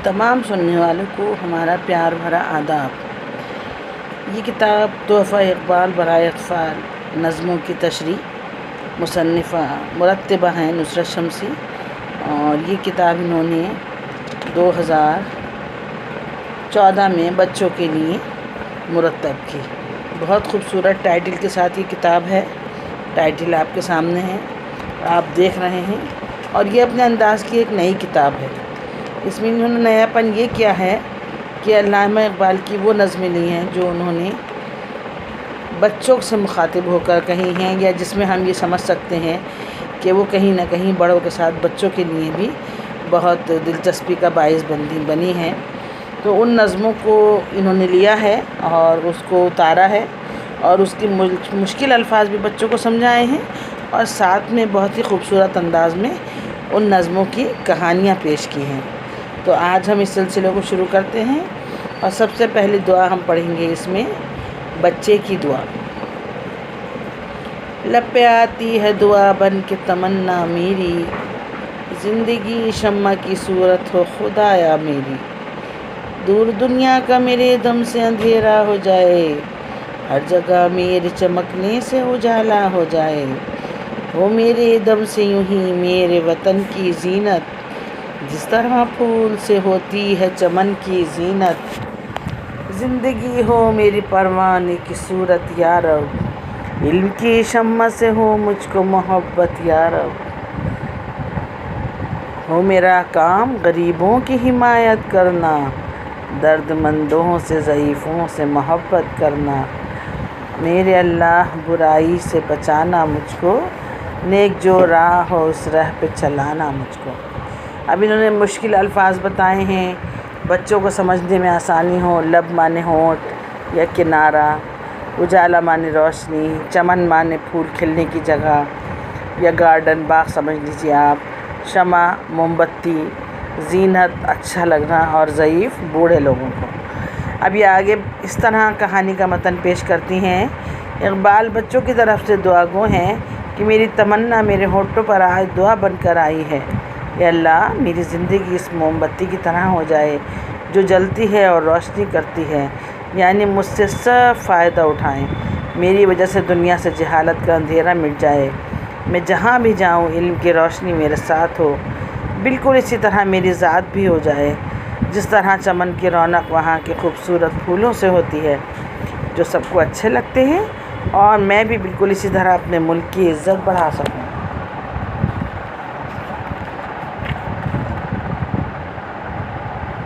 تمام سننے والوں کو ہمارا پیار بھرا آداب۔ یہ کتاب تحفہ اقبال برائے اطفال نظموں کی تشریح مصنفہ مرتبہ ہیں نصرت شمسی، اور یہ کتاب انہوں نے 2014 میں بچوں کے لیے مرتب کی۔ بہت خوبصورت ٹائٹل کے ساتھ یہ کتاب ہے۔ ٹائٹل آپ کے سامنے ہے، آپ دیکھ رہے ہیں، اور یہ اپنے انداز کی ایک نئی کتاب ہے۔ اس میں انہوں نے نیا پن یہ کیا ہے کہ علامہ اقبال کی وہ نظمیں لی ہیں جو انہوں نے بچوں سے مخاطب ہو کر کہی ہیں، یا جس میں ہم یہ سمجھ سکتے ہیں کہ وہ کہیں نہ کہیں بڑوں کے ساتھ بچوں کے لیے بھی بہت دلچسپی کا باعث بنی ہیں۔ تو ان نظموں کو انہوں نے لیا ہے اور اس کو اتارا ہے، اور اس کی مشکل الفاظ بھی بچوں کو سمجھائے ہیں، اور ساتھ میں بہت ہی خوبصورت انداز میں ان نظموں کی کہانیاں پیش کی ہیں۔ تو آج ہم اس سلسلے کو شروع کرتے ہیں، اور سب سے پہلی دعا ہم پڑھیں گے اس میں بچے کی دعا۔ لب پہ آتی ہے دعا بن کے تمنا میری، زندگی شمع کی صورت ہو خدایا میری، دور دنیا کا میرے دم سے اندھیرا ہو جائے، ہر جگہ میرے چمکنے سے اجالا ہو جائے، ہو میرے دم سے یوں ہی میرے وطن کی زینت، جس طرح پھول سے ہوتی ہے چمن کی زینت، زندگی ہو میری پروانے کی صورت یا رب، علم کی شمع سے ہو مجھ کو محبت یا رب، ہو میرا کام غریبوں کی حمایت کرنا، درد مندوں سے ضعیفوں سے محبت کرنا، میرے اللہ برائی سے بچانا مجھ کو، نیک جو راہ ہو اس راہ پہ چلانا مجھ کو۔ اب انہوں نے مشکل الفاظ بتائے ہیں، بچوں کو سمجھنے میں آسانی ہو۔ لب مانے ہونٹ یا کنارہ، اجالا مانے روشنی، چمن مانے پھول کھلنے کی جگہ یا گارڈن باغ سمجھ لیجیے آپ، شمع موم بتی، زینت اچھا لگنا، اور ضعیف بوڑھے لوگوں کو۔ اب یہ آگے اس طرح کہانی کا متن پیش کرتی ہیں۔ اقبال بچوں کی طرف سے دعا گو ہیں کہ میری تمنا میرے ہونٹوں پر آج دعا بن کر آئی ہے، اے اللہ میری زندگی اس موم بتی کی طرح ہو جائے جو جلتی ہے اور روشنی کرتی ہے، یعنی مجھ سے سب فائدہ اٹھائیں، میری وجہ سے دنیا سے جہالت کا اندھیرا مٹ جائے، میں جہاں بھی جاؤں علم کی روشنی میرے ساتھ ہو، بالکل اسی طرح میری ذات بھی ہو جائے، جس طرح چمن کی رونق وہاں کے خوبصورت پھولوں سے ہوتی ہے جو سب کو اچھے لگتے ہیں، اور میں بھی بالکل اسی طرح اپنے ملک کی عزت بڑھا سکوں۔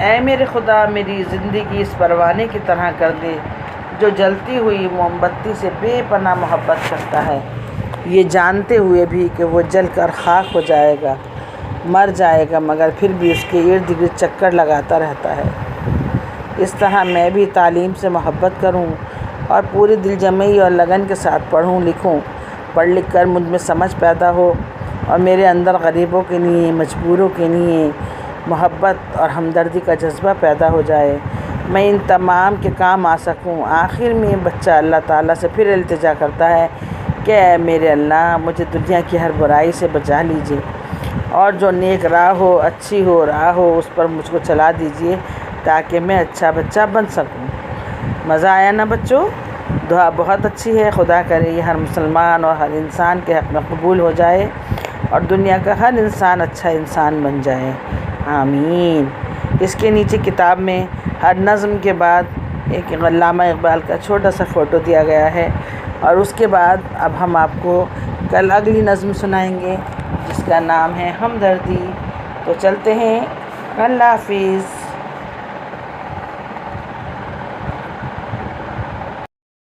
اے میرے خدا میری زندگی اس پروانے کی طرح کر دے جو جلتی ہوئی موم بتی سے بے پناہ محبت کرتا ہے، یہ جانتے ہوئے بھی کہ وہ جل کر خاک ہو جائے گا، مر جائے گا، مگر پھر بھی اس کے ارد گرد چکر لگاتا رہتا ہے۔ اس طرح میں بھی تعلیم سے محبت کروں اور پوری دل جمعی اور لگن کے ساتھ پڑھوں لکھوں، پڑھ لکھ کر مجھ میں سمجھ پیدا ہو، اور میرے اندر غریبوں کے لیے مجبوروں کے لیے محبت اور ہمدردی کا جذبہ پیدا ہو جائے، میں ان تمام کے کام آ سکوں۔ آخر میں بچہ اللہ تعالیٰ سے پھر التجا کرتا ہے کہ اے میرے اللہ مجھے دنیا کی ہر برائی سے بچا لیجیے، اور جو نیک راہ ہو اچھی ہو راہ ہو اس پر مجھ کو چلا دیجیے تاکہ میں اچھا بچہ بن سکوں۔ مزہ آیا نا بچوں؟ دعا بہت اچھی ہے، خدا کرے یہ ہر مسلمان اور ہر انسان کے حق میں قبول ہو جائے، اور دنیا کا ہر انسان اچھا انسان بن جائے، آمین۔ اس کے نیچے کتاب میں ہر نظم کے بعد ایک علامہ اقبال کا چھوٹا سا فوٹو دیا گیا ہے، اور اس کے بعد اب ہم آپ کو کل اگلی نظم سنائیں گے جس کا نام ہے ہمدردی۔ تو چلتے ہیں، اللہ حافظ۔